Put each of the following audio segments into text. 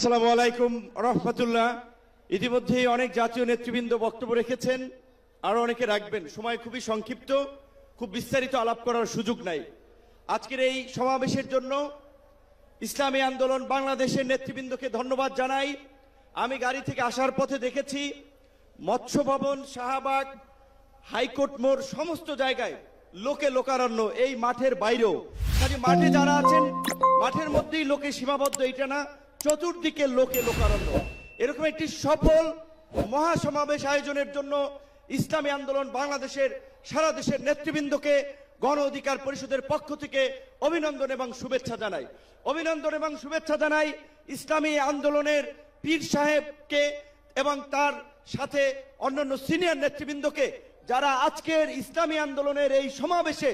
আসসালামু আলাইকুম রহমতুল্লাহ। ইতিমধ্যেই অনেক জাতীয় নেতৃবৃন্দ বক্তব্য রেখেছেন, আরো অনেকে রাখবেন। সময় খুবই সংক্ষিপ্ত, খুব বিস্তারিত আলাপ করার সুযোগ নাই। আজকের এই সমাবেশের জন্য ইসলামী আন্দোলন বাংলাদেশের নেতৃবৃন্দকে ধন্যবাদ জানাই। আমি গাড়ি থেকে আসার পথে দেখেছি মৎস্য ভবন, শাহবাগ, হাইকোর্ট মোড় সমস্ত জায়গায় লোকে লোকারণ্য। এই মাঠের বাইরেও কাজে মাঠে যারা আছেন মাঠের মধ্যেই লোকে সীমাবদ্ধ, এটা না, চতুর্দিকে লোকে লোকারণ্য। এরকম একটি সফল মহাসমাবেশ আয়োজনের জন্য ইসলামী আন্দোলন বাংলাদেশের সারা দেশের নেতৃবৃন্দকে গণ অধিকার পরিষদের পক্ষ থেকে অভিনন্দন এবং শুভেচ্ছা জানাই। অভিনন্দন এবং শুভেচ্ছা জানাই ইসলামী আন্দোলনের পীর সাহেবকে এবং তার সাথে অন্যান্য সিনিয়র নেতৃবৃন্দকে, যারা আজকের ইসলামী আন্দোলনের এই সমাবেশে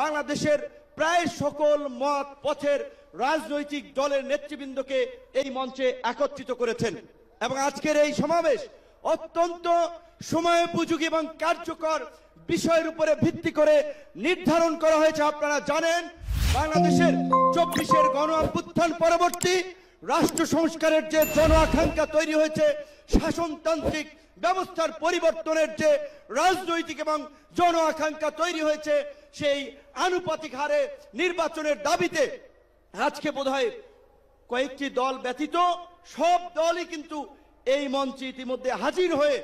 বাংলাদেশের প্রায় সকল মত পথের রাজনৈতিক দলের নেতৃবৃন্দকে এই মঞ্চে একত্রিত করেছেন। এবং আজকের এই সমাবেশ অত্যন্ত সময়োপযোগী এবং কার্যকর বিষয়ের উপরে ভিত্তি করে নির্ধারণ করা হয়েছে। আপনারা জানেন বাংলাদেশের 24-এর গণ অভ্যুত্থান পরবর্তী রাষ্ট্র সংস্কারের যে জন আকাঙ্ক্ষা তৈরি হয়েছে, শাসনতান্ত্রিক ব্যবস্থার পরিবর্তনের যে রাজনৈতিক এবং জন আকাঙ্ক্ষা তৈরি হয়েছে, সেই আনুপাতিক হারে নির্বাচনের দাবিতে আজকে বোধহয় কয়েকটি দল ব্যতীত সব দলই কিন্তু এই মঞ্চে ইতিমধ্যে হাজির হয়ে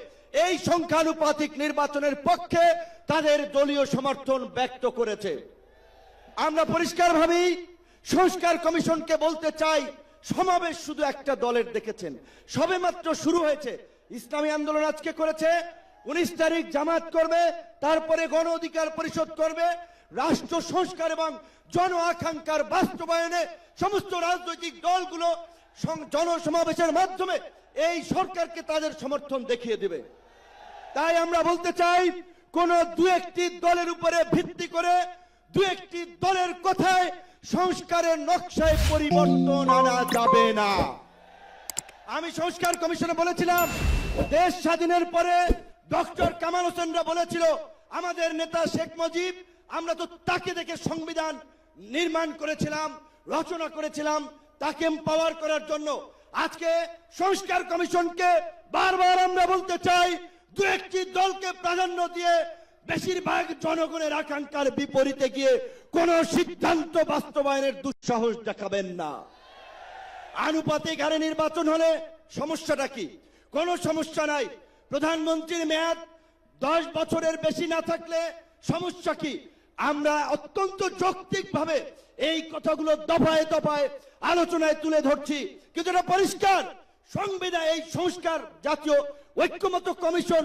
এই সংখ্যানুপাতিক নির্বাচনের পক্ষে তাদের দলীয় সমর্থন ব্যক্ত করেছে। আমরা পরিষ্কারভাবেই সংস্কার কমিশনকে বলতে চাই, সমাবেশ শুধু একটা দলের দেখেছেন, সবেমাত্র শুরু হয়েছে। ইসলামী আন্দোলন আজকে করেছে, 19 তারিখ জামাত করবে, তারপরে গণ অধিকার পরিষদ করবে। রাষ্ট্র সংস্কার এবং জন আকাঙ্ক্ষার বাস্তবায়নে সমস্ত রাজনৈতিক দলগুলো জনসমাবেশের মাধ্যমে এই সরকারকে তাদের সমর্থন দেখিয়ে দেবে। তাই আমরা বলতে চাই, কোন দু একটি দলের উপরে ভিত্তি করে দু একটি দলের কথায় সংস্কারের নকশায় পরিবর্তন আনা যাবে না। আমি সংস্কার কমিশনে বলেছিলাম, দেশ স্বাধীনের পরে ডক্টর কামাল হোসেনরা বলেছিল আমাদের নেতা শেখ মুজিব, আমরা তো তাকে দেখে সংবিধান নির্মাণ করেছিলাম, রচনা করেছিলাম, তাকে এম্পাওয়ার করার জন্য। আজকে সংস্কার কমিশনকে বারবার আমরা বলতে চাই, দু একটি দলকে প্রাধান্য দিয়ে বেশিরভাগ জনগণের আকাঙ্ক্ষার বিপরীতে গিয়ে কোন সিদ্ধান্ত বাস্তবায়নের দুঃসাহস দেখাবেন না। আনুপাতিক হারে নির্বাচন হলে সমস্যাটা কি? কোনো সমস্যা নাই। প্রধানমন্ত্রীর মেয়াদ 10 বছরের বেশি না থাকলে সমস্যা কি? আমরা অত্যন্ত যৌক্তিকভাবে এই কথাগুলো দফায় দফায় আলোচনায় তুলে ধরছি, কিন্তু এটা পরিষ্কার সংবিধান, এই সংস্কার জাতীয় ঐক্যমত্য কমিশন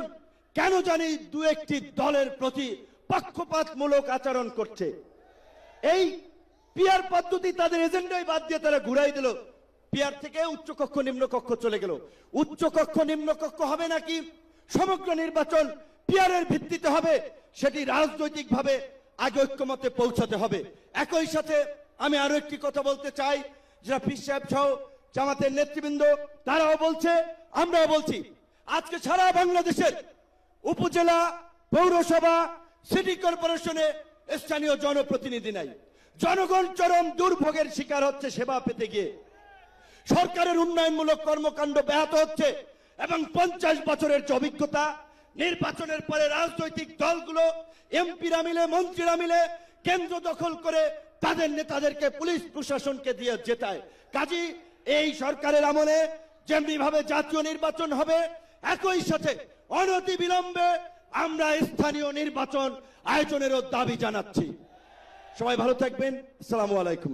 কেন জানি দু একটি দলের প্রতি পক্ষপাতমূলক আচরণ করছে। এই পিয়ার পদ্ধতি তাদের এজেন্ডায় বাদ দিয়ে তারা ঘুরাই দিল। পিয়ার থেকে উচ্চকক্ষ নিম্নকক্ষ চলে গেল। উচ্চকক্ষ নিম্নকক্ষ হবে নাকি সমগ্র নির্বাচন পিয়ারের ভিত্তিতে হবে, সেটি রাজনৈতিকভাবে আগে ঐক্যমতে পৌঁছাতে হবে। একই সাথে আমি আরো একটি কথা বলতে চাই, যারা পীর সাহেব সহ জামাতের নেতৃবৃন্দ তারাও বলছে, আমরাও বলছি, আজকে সারা বাংলাদেশের উপজেলা, পৌরসভা, সিটি কর্পোরেশনে স্থানীয় জনপ্রতিনিধি নাই। জনগণ চরম দুর্ভোগের শিকার হচ্ছে সেবা পেতে গিয়ে। সরকারের উন্নয়নমূলক কর্মকাণ্ড ব্যাহত হচ্ছে এবং 50 বছরের যে অভিজ্ঞতা, নির্বাচনের পরে রাজনৈতিক দলগুলো, এমপিরা মিলে, মন্ত্রীরা মিলে কেন্দ্র দখল করে তাদের নেতাদেরকে পুলিশ প্রশাসনকে দিয়ে জেতায়। কাজী এই সরকারের আমলে যেমনি ভাবে জাতীয় নির্বাচন হবে, একই সাথে অনতি বিলম্বে আমরা স্থানীয় নির্বাচন আয়োজনেরও দাবি জানাচ্ছি। সবাই ভালো থাকবেন। আসসালামু আলাইকুম।